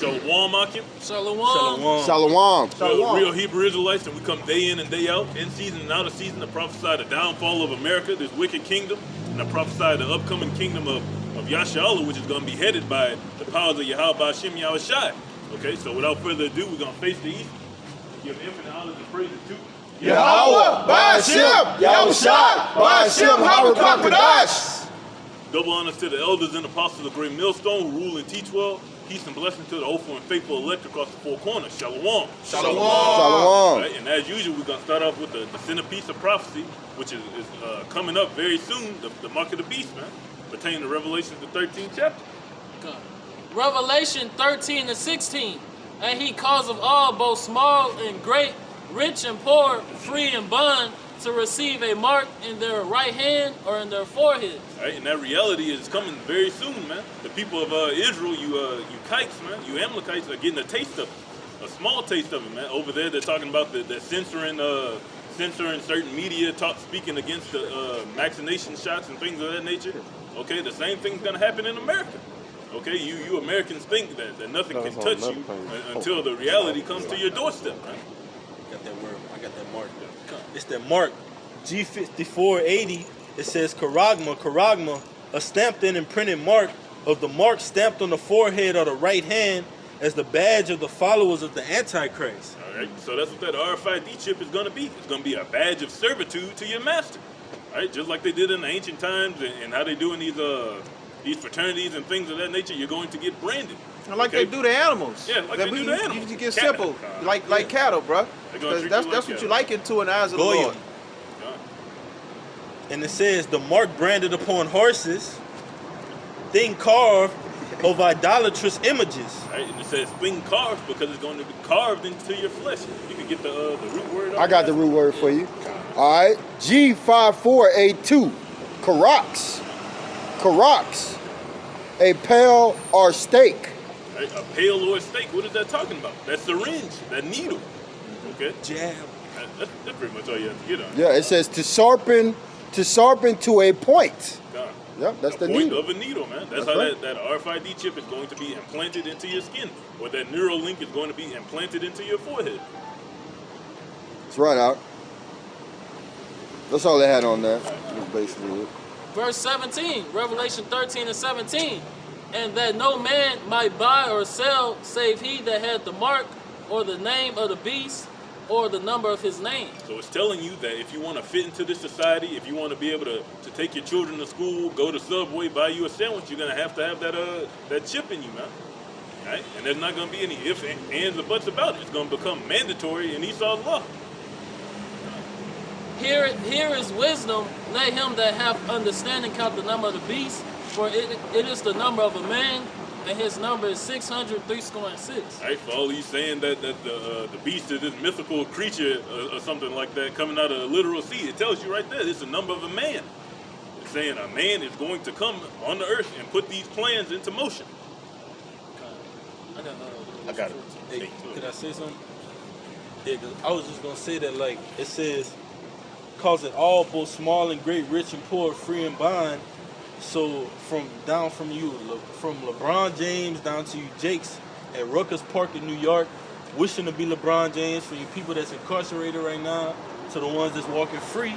Shalom, Akim. Shalom. Shalom. We're real Hebrew Israelites, and we come day in and day out, in season and out of season, to prophesy the downfall of America, this wicked kingdom, and to prophesy the upcoming kingdom of Yasharahla, which is going to be headed by the powers of Yahweh Hashem Yahushai. Okay, so without further ado, we're going to face the east, give infinite honors and praises to Yahweh, Ba'ashem, Yahushai, Ba'ashem, Harakakadash. Double honors to the elders and apostles of Great Millstone who rule and teach well. Peace and blessing to the hopeful and faithful elect across the four corners. Shalom. Shalom. Right, and as usual, we're going to start off with the centerpiece of prophecy, which is coming up very soon, the mark of the beast, man, pertaining to Revelation, the 13th chapter. Revelation 13 and 16. And he causeth all, both small and great, rich and poor, free and bond, to receive a mark in their right hand or in their forehead. Right, and that reality is coming very soon, man. The people of Israel, you kites, man, you Amalekites are getting a taste of it, a small taste of it, man. Over there, they're talking about the censoring certain media, speaking against the vaccination shots and things of that nature. Okay, the same thing's gonna happen in America. Okay, you Americans think that nothing can touch you until the reality comes to your doorstep, man. Got that word. I got that mark. It's that mark, G5480. It says Karagma, a stamped in and printed mark of the mark stamped on the forehead or the right hand as the badge of the followers of the Antichrist. All right, so that's what that RFID chip is going to be. It's going to be a badge of servitude to your master. All right, just like they did in the ancient times and how they do in these fraternities and things of that nature, you're going to get branded. Like they do the animals. Yeah, like they do the animals. You get simple, like cattle, bro. Because that's what you liken to in the eyes of the Lord. And it says, the mark branded upon horses, thing carved of idolatrous images. Right, and it says thing carved because it's going to be carved into your flesh. You can get the root word. I got the root word for you. All right, G5482, Karax, a pail or stake. Right, a pail or a stake. What is that talking about? That syringe, that needle. Okay. Jab. That's pretty much all you have to get on. Yeah, it says to sharpen to a point. God. Yep, that's the point needle. of a needle, man. That's how right. that RFID chip is going to be implanted into your skin, or that neural link is going to be implanted into your forehead. That's right, out. That's all they had on that. That's basically it. Verse 17, Revelation 13 and 17. And that no man might buy or sell save he that had the mark or the name of the beast or the number of his name. So it's telling you that if you want to fit into this society, if you want to be able to take your children to school, go to Subway, buy you a sandwich, you're going to have that chip in you, man. Right? And there's not going to be any ifs, ands, or buts about it. It's going to become mandatory in Esau's law. Here is wisdom. Let him that hath understanding count the number of the beast, for it is the number of a man, and his number is 603.6. Right, for all you saying that the beast is this mythical creature or something like that coming out of a literal sea, it tells you right there it's the number of a man. It's saying a man is going to come on the earth and put these plans into motion. I got it. Hey, could I say something? Yeah, 'cause I was just gonna say that, like, it says, cause it all, both small and great, rich and poor, free and bond. So from LeBron James down to you Jakes at Rutgers Park in New York, wishing to be LeBron James, for you people that's incarcerated right now, to the ones that's walking free,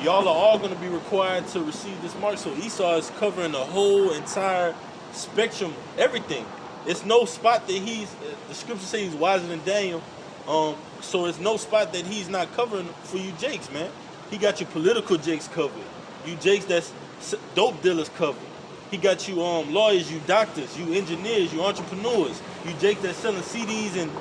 y'all are all going to be required to receive this mark. So Esau is covering the whole entire spectrum, everything. It's no spot that the scripture says he's wiser than Daniel. So it's no spot that he's not covering for you Jakes, man. He got your political Jakes covered. You Jakes that's dope dealers covered. He got you lawyers, you doctors, you engineers, you entrepreneurs. You Jakes that's selling CDs and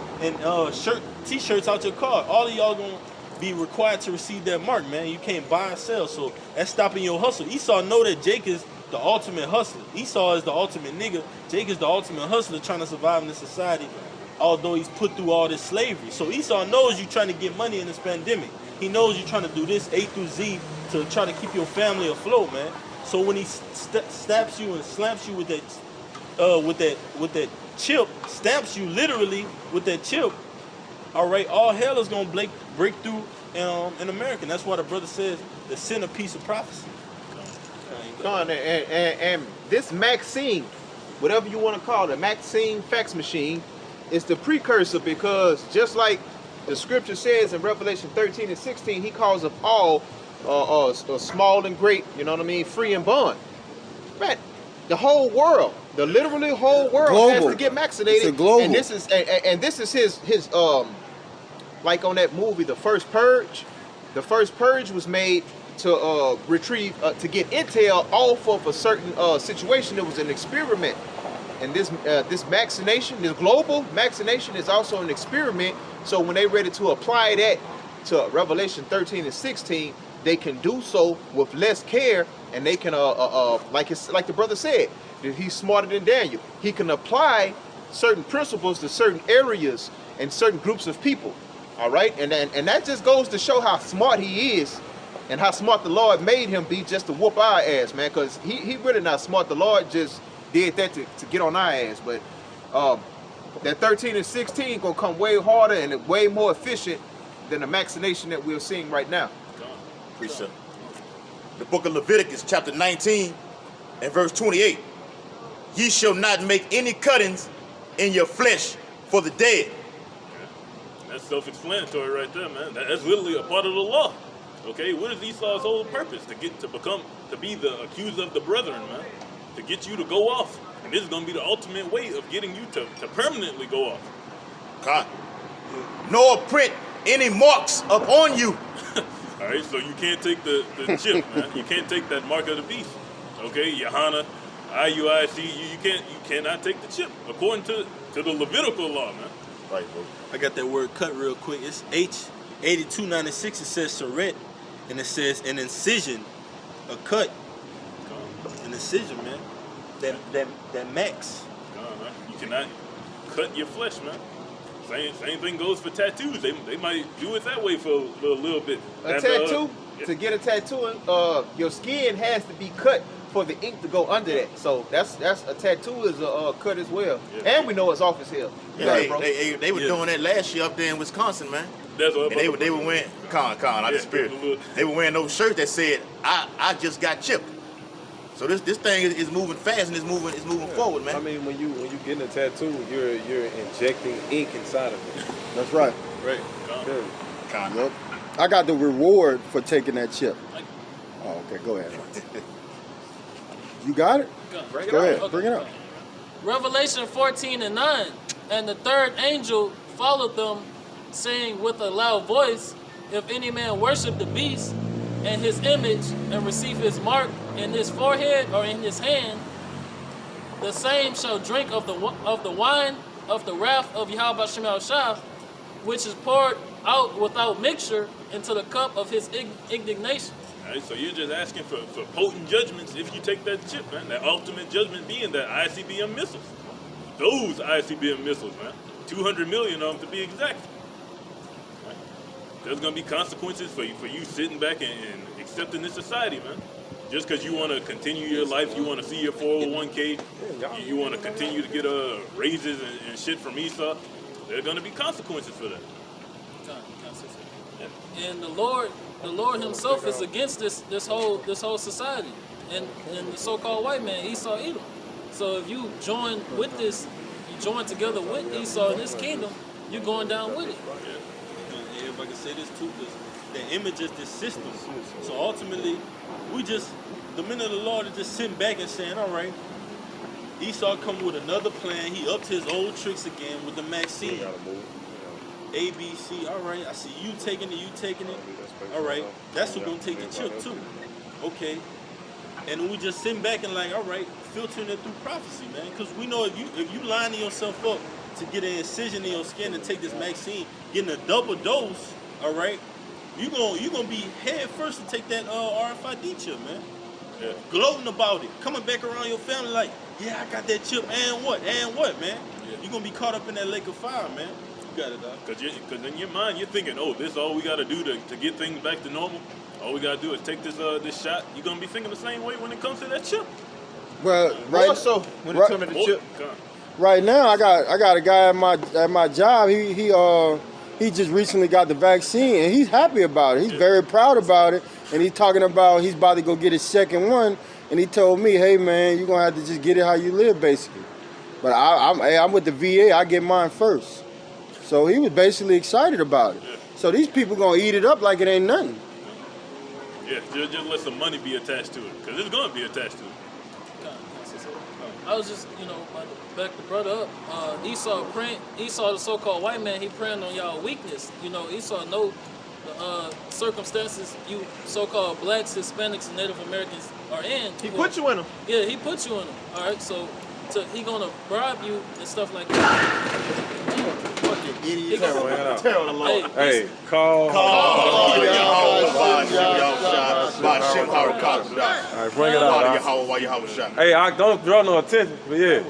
t-shirts out your car. All of y'all gonna be required to receive that mark, man. You can't buy or sell, so that's stopping your hustle. Esau know that Jake is the ultimate hustler. Esau is the ultimate nigga. Jake is the ultimate hustler trying to survive in this society, although he's put through all this slavery. So Esau knows you trying to get money in this pandemic. He knows you trying to do this A through Z to try to keep your family afloat, man. So when he stabs you and slams you with that chip, stamps you literally with that chip, all right, all hell is gonna break through in America. And that's why the brother says the centerpiece of prophecy. And this Maxine whatever you want to call it, Maxine fax machine, is the precursor, because just like the scripture says in Revelation 13 and 16, he calls of all small and great, you know what I mean, free and bond. Man, the whole world, the literally whole world Global. has to get vaccinated. It's a global. And this is his like on that movie, The First Purge. The First Purge was made to retrieve, to get intel off of a certain situation. It was an experiment. And this vaccination, this global vaccination, is also an experiment. So when they're ready to apply that to Revelation 13 and 16, they can do so with less care, and they can, like the brother said, that he's smarter than Daniel. He can apply certain principles to certain areas and certain groups of people. All right, and that just goes to show how smart he is, and how smart the Lord made him be, just to whoop our ass, man. Because he really not smart. The Lord just did that to get on our ass. But that 13 and 16 gonna come way harder and way more efficient than the vaccination that we're seeing right now. Precept. The book of Leviticus, chapter 19 and verse 28. Ye shall not make any cuttings in your flesh for the dead. That's self-explanatory right there, man. That's literally a part of the law. Okay, what is Esau's whole purpose? To be the accuser of the brethren, man. To get you to go off. And this is going to be the ultimate way of getting you to permanently go off. God. Nor print any marks upon you. All right, so you can't take the chip, man. You can't take that mark of the beast. Okay, Yohana, IUIC, you cannot take the chip according to the Levitical law, man. Right, bro. I got that word cut real quick. It's H8296. It says surret, and it says an incision, a cut, an incision, man. That max. Man. You cannot cut your flesh, man. Same thing goes for tattoos. They might do it that way for a little bit. Tattoo, yeah. to get a tattoo, your skin has to be cut for the ink to go under that. So that's a tattoo is a cut as well. Yeah. And we know it's off as hell. Yeah, they were doing that last year up there in Wisconsin, man. That's what and they were wearing not the spirit. They were wearing those shirts that said I just got chipped. So this thing is moving fast, and it's moving forward, man. I mean, when you getting a tattoo, you're injecting ink inside of it. That's right. Right. Yep. I got the reward for taking that chip. Oh, okay. Go ahead. You got it? Go ahead. Okay. Bring it up. Revelation 14 and 9. And the third angel followed them, saying with a loud voice, if any man worship the beast and his image and receive his mark in his forehead or in his hand, the same shall drink of the wine of the wrath of Yahweh Shem Yahushua, which is poured out without mixture into the cup of his indignation. All right, so you're just asking for potent judgments if you take that chip, man. That ultimate judgment being that ICBM missiles. Those ICBM missiles, man. 200 million of them to be exact. Right? There's going to be consequences for you sitting back and accepting this society, man. Just because you want to continue your life, you want to see your 401k, you want to continue to get raises and shit from Esau, there are going to be consequences for that. And the Lord Himself is against this whole society and the so-called white man, Esau Edom. So if you join with this, you join together with Esau in this kingdom, you're going down with it. And if I can say this too, because the image is this system. So ultimately, the men of the Lord are just sitting back and saying, all right, Esau come with another plan. He upped his old tricks again with the Maxine. A, B, C, all right, I see you taking it. All right, that's who's going to take the chip too. Okay. And we just sitting back and like, all right, filtering it through prophecy, man. Because we know if you lining yourself up to get an incision in your skin and take this Maxine, getting a double dose, all right, you're gonna be head first to take that RFID chip, man. Yeah. Gloating about it, coming back around your family like, yeah, I got that chip, and what, man? Yeah. You're gonna be caught up in that lake of fire, man. You got it, dog. Because in your mind, you're thinking, oh, this is all we got to do to get things back to normal. All we got to do is take this shot. You're going to be thinking the same way when it comes to that chip. Well, More so when it comes to the chip. Right now, I got a guy at my job. He just recently got the vaccine, and he's happy about it. He's very proud about it, and he's talking about he's about to go get his second one, and he told me, hey man, you're gonna have to just get it how you live, basically. But I'm with the VA. I get mine first. So he was basically excited about it. Yeah. So these people gonna eat it up like it ain't nothing. Yeah, just let some money be attached to it, because it's going to be attached to it. I was just, about to back the brother up. Esau, the so-called white man, he preying on y'all weakness. Esau know the circumstances you so-called blacks, Hispanics, and Native Americans are in. He put you in them. Yeah, he put you in them. All right, so he gonna bribe you and stuff like that. Fucking idiot. Tell the Lord. Hey, call. All right, bring it out. While you shot. Hey, I don't draw no attention, but yeah.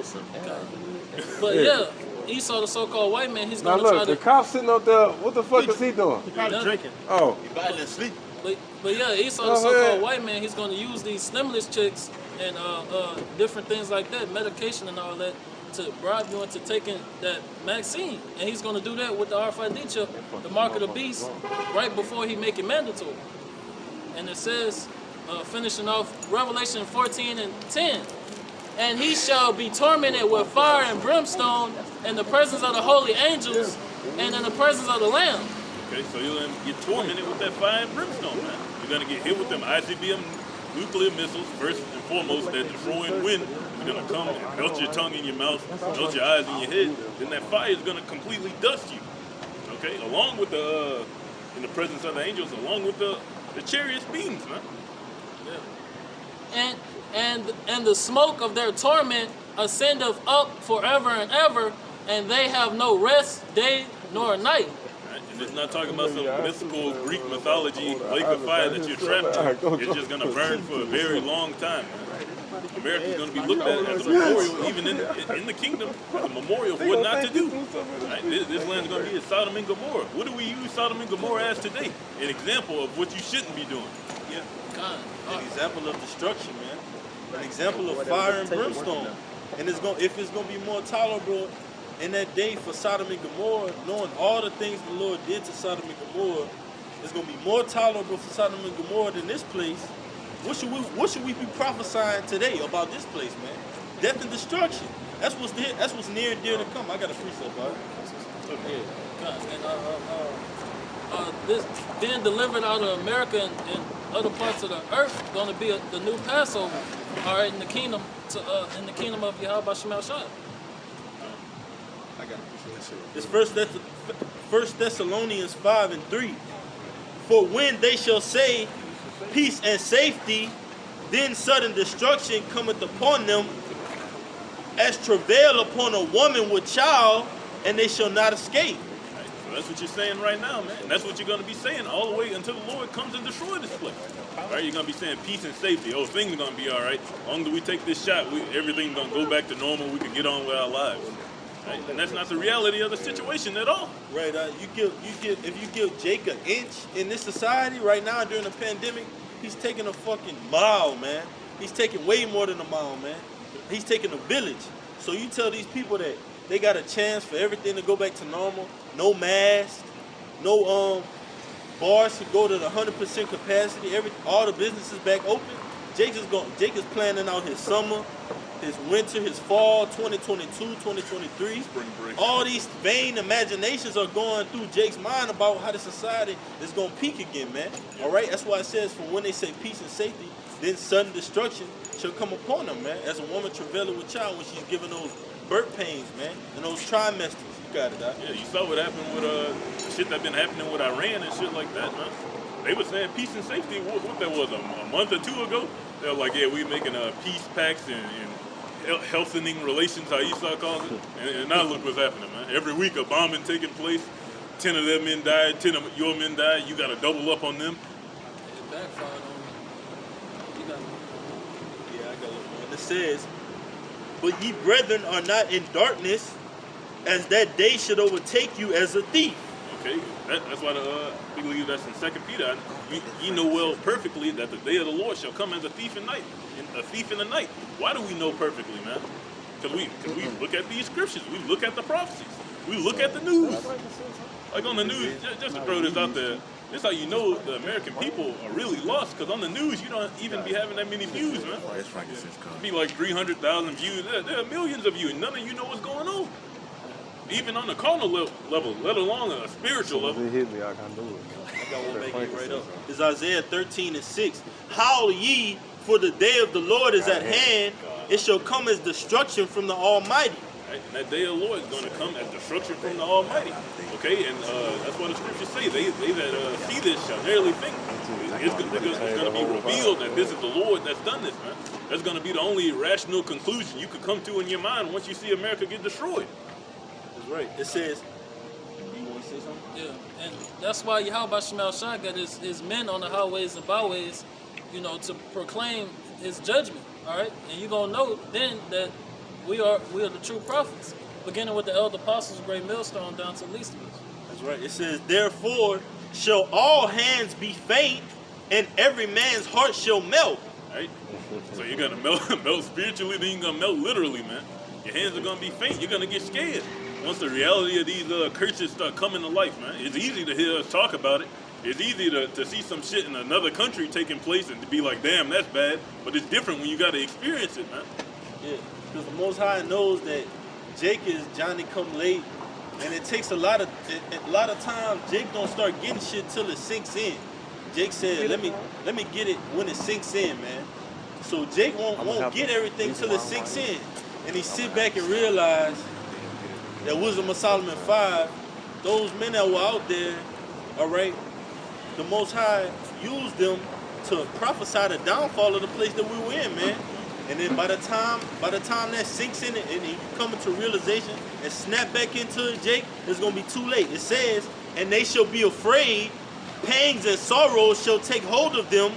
But yeah, Esau, the so-called white man, he's Now gonna try look, to. the cop sitting up there. What the fuck is he doing? Probably drinking. Oh, You better than sleep. But yeah, Esau, the Go so-called ahead. white man, he's gonna use these stimulus checks and different things like that, medication and all that, to bribe you into taking that vaccine. And he's gonna do that with the RFID chip, the mark of the beast, right before he make it mandatory. And it says, finishing off Revelation 14:10, and he shall be tormented with fire and brimstone in the presence of the holy angels and in the presence of the Lamb. Okay, so you're going to get tormented with that fire and brimstone, man. You're going to get hit with them ICBM nuclear missiles, first and foremost, that destroying wind is going to come and melt your tongue in your mouth, melt your eyes in your head. Then that fire is going to completely dust you. Okay, along with in the presence of the angels, along with the chariot beams, man. And the smoke of their torment ascendeth up forever and ever, and they have no rest day nor night. Right? And it's not talking about some mystical Greek mythology lake of fire that you're trapped in. It's just going to burn for a very long time, man. America's going to be looked at as a memorial, even in the kingdom, as a memorial for what not to do. Right? This land's going to be a Sodom and Gomorrah. What do we use Sodom and Gomorrah as today? An example of what you shouldn't be doing. Yeah. God. An example of destruction, man. An example of fire and brimstone. And if it's gonna be more tolerable in that day for Sodom and Gomorrah, knowing all the things the Lord did to Sodom and Gomorrah, it's gonna be more tolerable for Sodom and Gomorrah than this place. What should we be prophesying today about this place, man? Death and destruction. That's what's near and dear to come. I got a precept, all right? God. And this being delivered out of America and other parts of the earth going to be the new Passover, all right, in the kingdom of Yahweh Shemel Shai. I got it. It's First Thessalonians 5:3. For when they shall say peace and safety, then sudden destruction cometh upon them, as travail upon a woman with child, and they shall not escape. Right? So that's what you're saying right now, man. And that's what you're going to be saying all the way until the Lord comes and destroys this place. All right, you're going to be saying peace and safety. Oh, things are going to be all right. As long as we take this shot, everything's going to go back to normal. We can get on with our lives. Right? And that's not the reality of the situation at all. Right? If you give Jake an inch in this society right now during the pandemic, he's taking a fucking mile, man. He's taking way more than a mile, man. He's taking a village. So you tell these people that they got a chance for everything to go back to normal. No mask, no bars can go to the 100% capacity. All the businesses back open. Jake is planning out his summer, his winter, his fall, 2022, 2023. Spring break. All these vain imaginations are going through Jake's mind about how the society is going to peak again, man. All right? That's why it says, for when they say peace and safety, then sudden destruction shall come upon them, man. As a woman travailing with child when she's giving those birth pains, man, and those trimesters. You got it, Doc. Yeah, you saw what happened with shit that been happening with Iran and shit like that, man. They were saying peace and safety, what that was, a month or two ago? They were like, yeah, we making peace pacts and healthening relations, how Esau calls it. And now look what's happening, man. Every week a bombing taking place. 10 of their men died, 10 of your men died. You got to double up on them. It backfired on me. Yeah, I got it. And it says, but ye brethren are not in darkness, as that day should overtake you as a thief. Okay, that's why we believe that's in 2 Peter. You know well perfectly that the day of the Lord shall come as a thief in the night. Why do we know perfectly, man? Because we look at these scriptures, we look at the prophecies, we look at the news. Like on the news, just to throw this out there, This how you know the American people are really lost, because on the news you don't even be having that many views, man. That's frankincense come. Be like 300,000 views. There are millions of you, and none of you know what's going on. Even on the carnal level, let alone a spiritual level. It hit me, I can't do it. I got one making it right up. It's Isaiah 13:6. Howl ye, for the day of the Lord is at hand. It shall come as destruction from the Almighty. Right? And that day of the Lord is going to come as destruction from the Almighty. Okay, and that's what the scriptures say. They that see this shall narrowly think. It's going to be revealed that this is the Lord that's done this, man. That's going to be the only rational conclusion you could come to in your mind once you see America get destroyed. That's right. It says, you want to say something? Yeah, and that's why Yahweh Shemel Shah got his men on the highways and byways, you know, to proclaim his judgment. All right, and you're gonna know then that we are the true prophets, beginning with the elder apostles, great millstone, down to the least of us. That's right. It says, therefore shall all hands be faint, and every man's heart shall melt. Right? So you're gonna melt spiritually, then you're gonna melt literally, man. Your hands are gonna be faint. You're gonna get scared once the reality of these curses start coming to life, man. It's easy to hear us talk about it. It's easy to see some shit in another country taking place and to be like, damn, that's bad. But it's different when you got to experience it, man. Yeah, because the Most High knows that Jake is Johnny come late, and it takes a lot of times. Jake don't start getting shit till it sinks in. Jake said, "Let me get it when it sinks in, man." So Jake won't get everything till it sinks in, and he sit back and realize that Wisdom of Solomon 5, those men that were out there, all right. The Most High used them to prophesy the downfall of the place that we were in, man. And then by the time that sinks in and you come into realization and snap back into it, Jake, it's gonna be too late. It says, and they shall be afraid, pangs and sorrows shall take hold of them.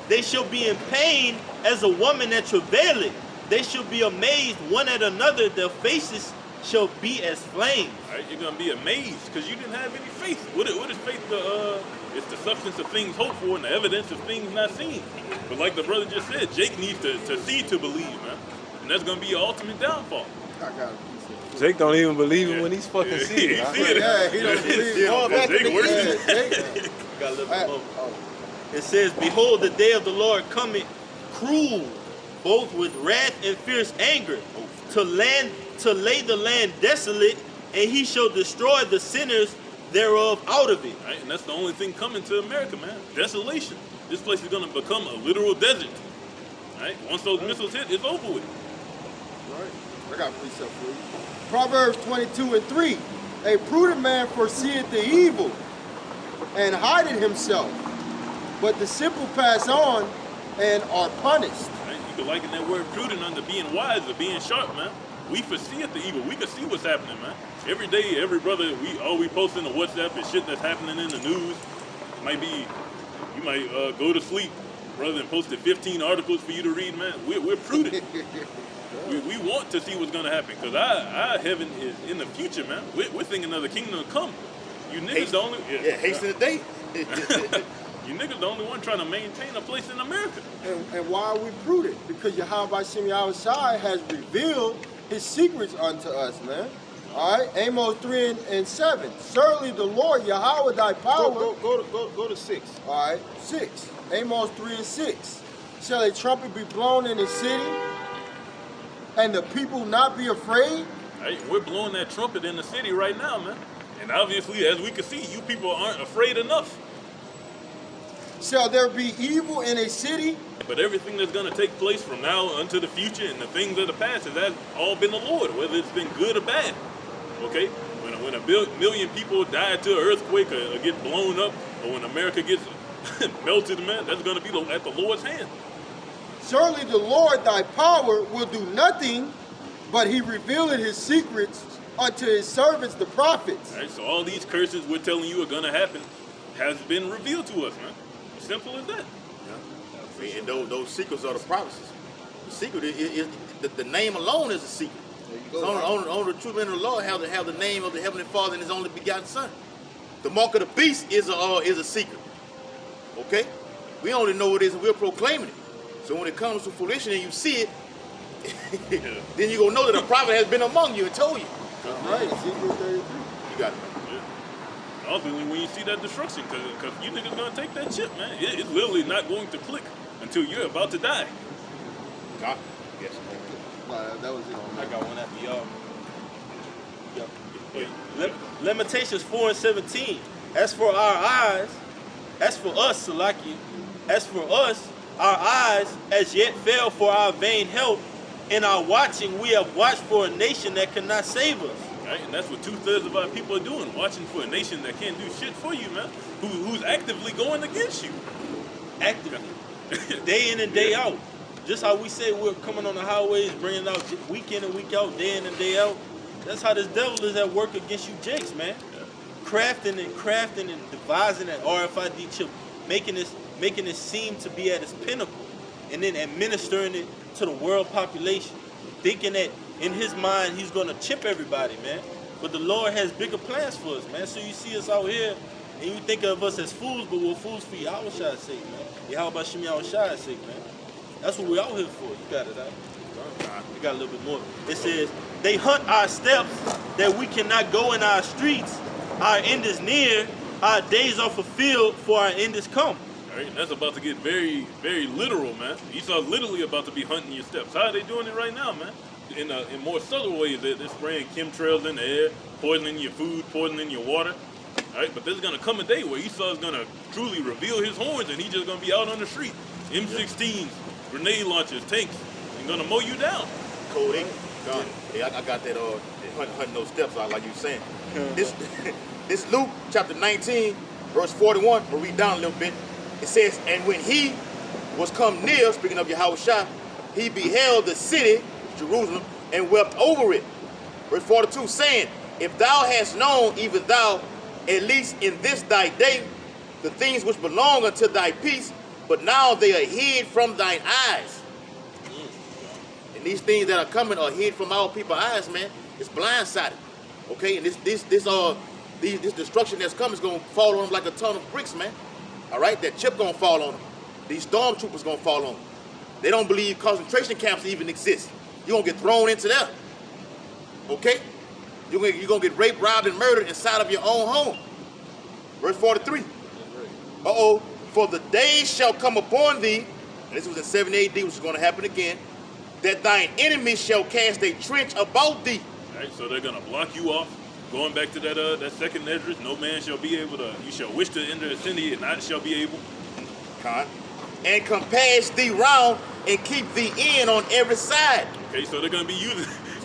They shall be in pain as a woman that travaileth. They shall be amazed one at another. Their faces shall be as flames. All right, you're gonna be amazed because you didn't have any faith. What is faith? It's the substance of things hoped for and the evidence of things not seen. But like the brother just said, Jake needs to see to believe, man. And that's gonna be your ultimate downfall. I got a piece of Jake don't even believe it when he's fucking seeing it. He see it. Yeah, he don't believe it. Going back to Jake the worse. Yeah, Jake. Got a little bit more. It says, behold, the day of the Lord cometh cruel, both with wrath and fierce anger, to lay the land desolate, and he shall destroy the sinners thereof out of it. Right? And that's the only thing coming to America, man. Desolation. This place is gonna become a literal desert. Right? Once those missiles hit, it's over with. Right. I got a precept for you. Proverbs 22:3. A prudent man foreseeth the evil and hideth himself, but the simple pass on and are punished. Right? You can liken that word prudent under being wise or being sharp, man. We foresee the evil. We can see what's happening, man. Every day, every brother, we post in the WhatsApp and shit that's happening in the news. You might go to sleep, brother, and posted 15 articles for you to read, man. We're prudent. we want to see what's going to happen because our heaven is in the future, man. We're thinking of the kingdom to come. You niggas the only... Yeah, hasten the day. You niggas the only one trying to maintain a place in America. And why are we prudent? Because Yahweh Shemel Shah has revealed his secrets unto us, man. All right, Amos 3:7. Certainly the Lord Yahweh thy power. Go to 6. All right, 6. Amos 3:6. Shall a trumpet be blown in the city, and the people not be afraid? Right? We're blowing that trumpet in the city right now, man. And obviously, as we can see, you people aren't afraid enough. Shall there be evil in a city? But everything that's going to take place from now unto the future and the things of the past has all been the Lord, whether it's been good or bad. Okay? When a million people die to an earthquake or get blown up, or when America gets melted, man, that's going to be at the Lord's hand. Surely the Lord thy power will do nothing, but he revealed his secrets unto his servants the prophets. Right? So all these curses we're telling you are going to happen has been revealed to us, man. Simple as that. Yeah. And those secrets are the prophecies. The secret is the name alone is a secret. So only the true men of the Lord have the name of the Heavenly Father and His only begotten Son. The mark of the beast is a secret. Okay? We only know what it is and we're proclaiming it. So when it comes to fruition and you see it, then you're going to know that a prophet has been among you and told you. That's right, Ezekiel 33. You got it. Yeah. Ultimately, when you see that destruction, because you niggas gonna take that chip, man. It's literally not going to click until you're about to die. God, yes. That was it. I got one after y'all. Yeah. Limitations 4 and 17. As for our eyes, as for us, Salaki, as for us, our eyes as yet fail for our vain help. In our watching, we have watched for a nation that cannot save us. Right? And that's what 2/3 of our people are doing, watching for a nation that can't do shit for you, man. Who's actively going against you. Actively. Day in and day out. Just how we say we're coming on the highways, bringing out week in and week out, day in and day out. That's how this devil is at work against you jakes, man. Yeah. Crafting and devising that RFID chip, making it seem to be at its pinnacle, and then administering it to the world population, thinking that in his mind he's gonna chip everybody, man. But the Lord has bigger plans for us, man. So you see us out here, and you think of us as fools, but we're fools for Yahweh's sake, man. How about Shem Yahweh's sake, man? That's what we're out here for. You got it, we got a little bit more. It says, they hunt our steps that we cannot go in our streets. Our end is near. Our days are fulfilled, for our end is come. All right, and that's about to get very, very literal, man. Esau's literally about to be hunting your steps. How are they doing it right now, man? In more subtle ways, they're spraying chemtrails in the air, poisoning your food, poisoning your water. All right, but there's gonna come a day where Esau's gonna truly reveal his horns, and he's just gonna be out on the street, M16s, grenade launchers, tanks, and gonna mow you down. Code 8. Gone. Yeah, I got that hunting those steps out like you saying. This Luke chapter 19, verse 41, we'll read down a little bit. It says, and when he was come near, speaking of Yahushua, he beheld the city, Jerusalem, and wept over it. Verse 42, saying, if thou hast known, even thou, at least in this thy day, the things which belong unto thy peace, but now they are hid from thine eyes. And these things that are coming are hid from our people's eyes, man. It's blindsided. Okay, and this destruction that's coming is gonna fall on them like a ton of bricks, man. All right, that chip gonna fall on them. These stormtroopers gonna fall on them. They don't believe concentration camps even exist. You're gonna get thrown into there. Okay? You're gonna get raped, robbed, and murdered inside of your own home. Verse 43. For the days shall come upon thee, and this was in 70 AD, which is gonna happen again, that thine enemies shall cast a trench about thee. All right, so they're gonna block you off. Going back to that second Esdras, no man shall be able to. You shall wish to enter the city, and not shall be able. And compass thee round and keep thee in on every side. Okay, so they're gonna be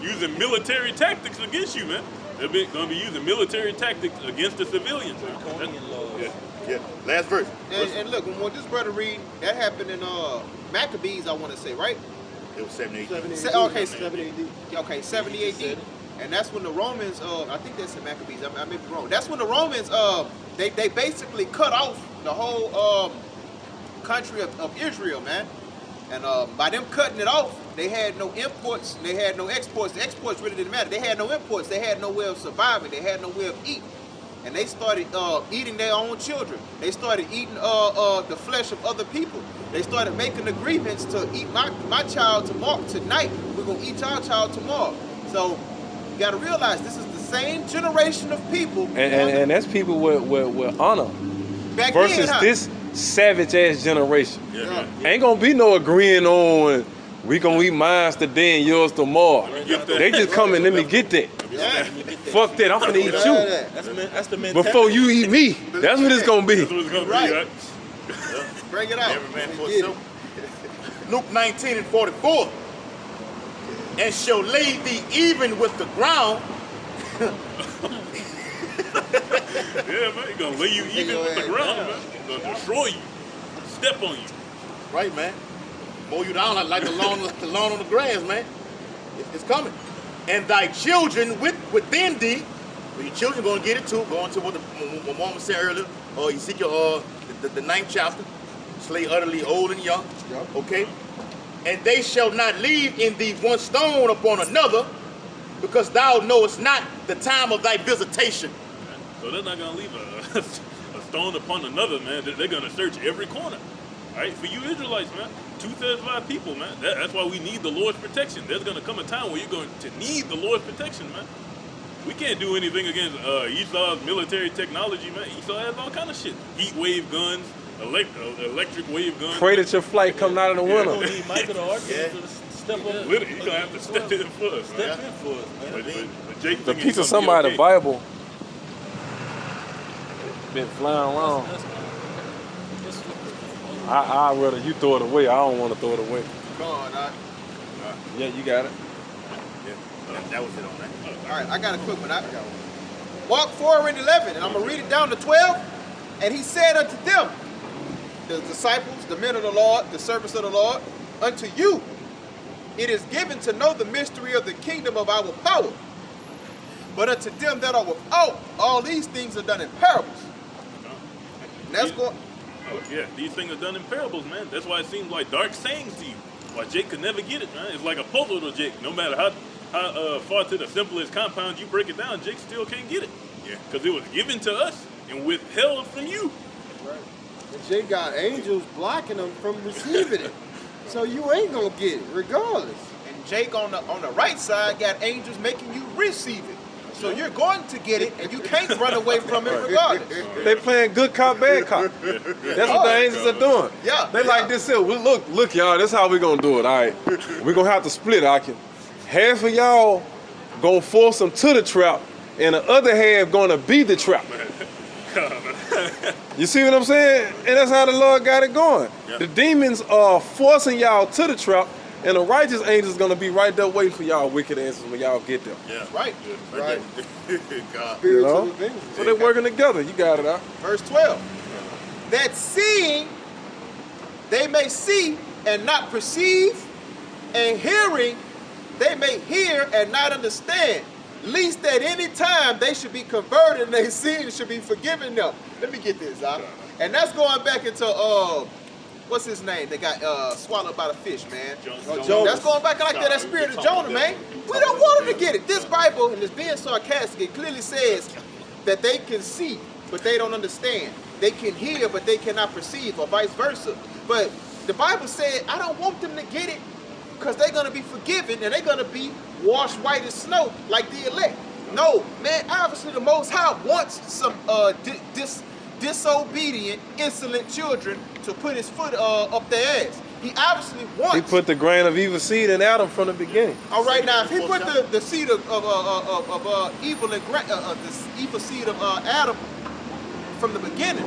using military tactics against you, man. They're gonna be using military tactics against the civilians. Yeah. Last verse. And look, when this brother read, that happened in Maccabees, I want to say, right? It was 70 AD. 70 AD. Okay, 70 AD. And that's when the Romans, I think that's in Maccabees, I may be wrong. That's when the Romans, they basically cut off the whole country of Israel, man. And by them cutting it off, they had no imports, they had no exports. The exports really didn't matter. They had no imports. They had no way of surviving. They had no way of eating. And they started eating their own children. They started eating the flesh of other people. They started making agreements to eat my child tomorrow. Tonight, we're going to eat your child tomorrow. So you got to realize this is the same generation of people. And that's people with honor. Back versus then, huh? this savage ass generation. Yeah. Ain't gonna be no agreeing on we gonna eat mine today and yours tomorrow. They just come and let me get that. Yeah. Fuck that, I'm finna eat you. That's the mentality. Before you eat me. That's what it's gonna be. That's what it's gonna Right. be, right? Bring it out. Every man for himself. Luke 19 and 44. And shall lay thee even with the ground. Yeah, man, he's gonna lay you even with the ground, man. He's gonna destroy you, step on you. Right, man. Mow you down like the lawn on the grass, man. It's coming. And thy children within thee, well, your children gonna get it too, going to what Mama said earlier, or Ezekiel, the 9th chapter, slay utterly old and young, okay? And they shall not leave in thee one stone upon another, because thou knowest not the time of thy visitation. So they're not gonna leave a stone upon another, man. They're gonna search every corner. All right, for you Israelites, man, 2/3 of our people, man. That's why we need the Lord's protection. There's gonna come a time where you're going to need the Lord's protection, man. We can't do anything against Esau's military technology, man. Esau has all kind of shit. Heat wave guns, electric wave guns. Pray that your flight come out in the We don't winter. need Michael the Archangel to step up. Literally, he's gonna have to step in for us. Step in for us, man. But Jake The thinking piece of he's gonna be somebody's okay. Bible been flying around. I'd rather you throw it away. I don't want to throw it away. God, Yeah, you got it. That was it on that. all right, I got a quick one. Mark 4:11, and I'm going to read it down to 12. And he said unto them, the disciples, the men of the Lord, the servants of the Lord, unto you it is given to know the mystery of the kingdom of our power. But unto them that are without, all these things are done in parables. And that's going. Oh, yeah, these things are done in parables, man. That's why it seems like dark sayings to you. Why Jake could never get it, man. It's like a puzzle to Jake. No matter how far to the simplest compound you break it down, Jake still can't get it. Yeah, because it was given to us and withheld from you. Right. And Jay got angels blocking them from receiving it. So you ain't going to get it, regardless. And Jake on the right side got angels making you receive it. So you're going to get it, and you can't run away from it regardless. They playing good cop, bad cop. That's what the angels are doing. Yeah, They like this here. Well, look, y'all. This how we gonna do it. All right. We gonna have to split. Half of y'all gonna force them to the trap, and the other half gonna be the trap. You see what I'm saying? And that's how the Lord got it going. Yeah. The demons are forcing y'all to the trap, and the righteous angels gonna be right there waiting for y'all wicked answers when y'all get there. Yeah. Right. Right. God. You Spiritual know? advantage. So they're working together. You got it out. Verse 12. That seeing they may see and not perceive, and hearing they may hear and not understand, least at any time they should be converted and their sins should be forgiven them. Let me get this out. And that's going back into what's his name? They got swallowed by the fish, man. Jonah. That's going back like that spirit of Jonah, man. We don't want them to get it. This Bible, and it's being sarcastic, it clearly says that they can see, but they don't understand. They can hear, but they cannot perceive, or vice versa. But the Bible said, I don't want them to get it because they're going to be forgiven and they're going to be washed white as snow like the elect. No, man, obviously the Most High wants some disobedient, insolent children to put his foot up their ass. He obviously wants. He put the grain of evil seed in Adam from the beginning. All right, now if he put the seed of evil and the evil seed of Adam from the beginning,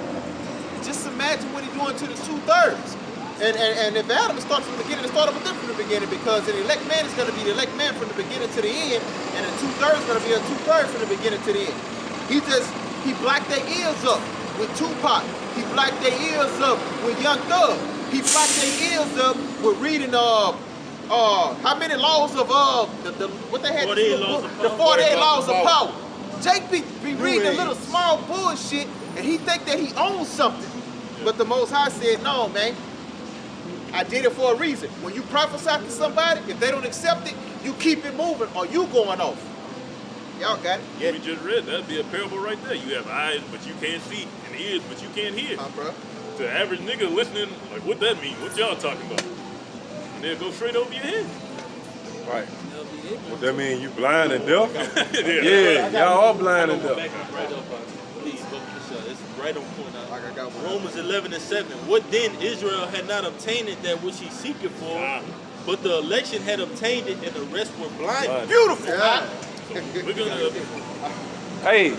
just imagine what he's doing to the 2/3. And if Adam starts from the beginning, it started with them from the beginning, because the elect man is going to be the elect man from the beginning to the end, and the 2/3 is going to be a 2/3 from the beginning to the end. He blacked their ears up with Tupac. He blacked their ears up with Young Thug. He blacked their ears up with reading how many laws of what they had? 48 laws of the power. 48 laws of power. Jake be reading a little small bullshit, and he think that he owns something. But the Most High said, no, man. I did it for a reason. When you prophesy to somebody, if they don't accept it, you keep it moving or you going off. Y'all got it? Yeah. We just read that'd be a parable right there. You have eyes, but you can't see, and ears, but you can't hear. Bro. To the average nigga listening, like, what that mean? What y'all talking about? And they'll go straight over your head. Right. What that mean? You blind and deaf? Yeah. Yeah, y'all all blind and Go deaf. back up right up. Please, go for sure. It's right on point. Like I got one. Romans 11:7. What then? Israel had not obtained it that which he seeketh for, but the election had obtained it, and the rest were blind. Beautiful. Yeah. We're gonna Hey,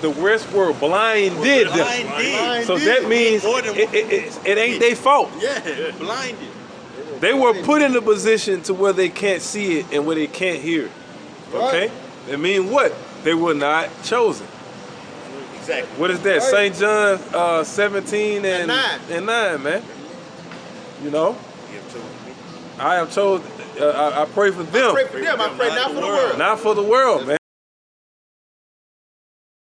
the rest were blinded. Blinded. So that means it ain't their fault. Yeah, blinded. They were put in a position to where they can't see it and where they can't hear it. Okay? That mean what? They were not chosen. Exactly. What is that? St. John 17 and 9, man. You know? I am chosen. I pray for them. I pray for them. I pray not for the world. Not for the world, man.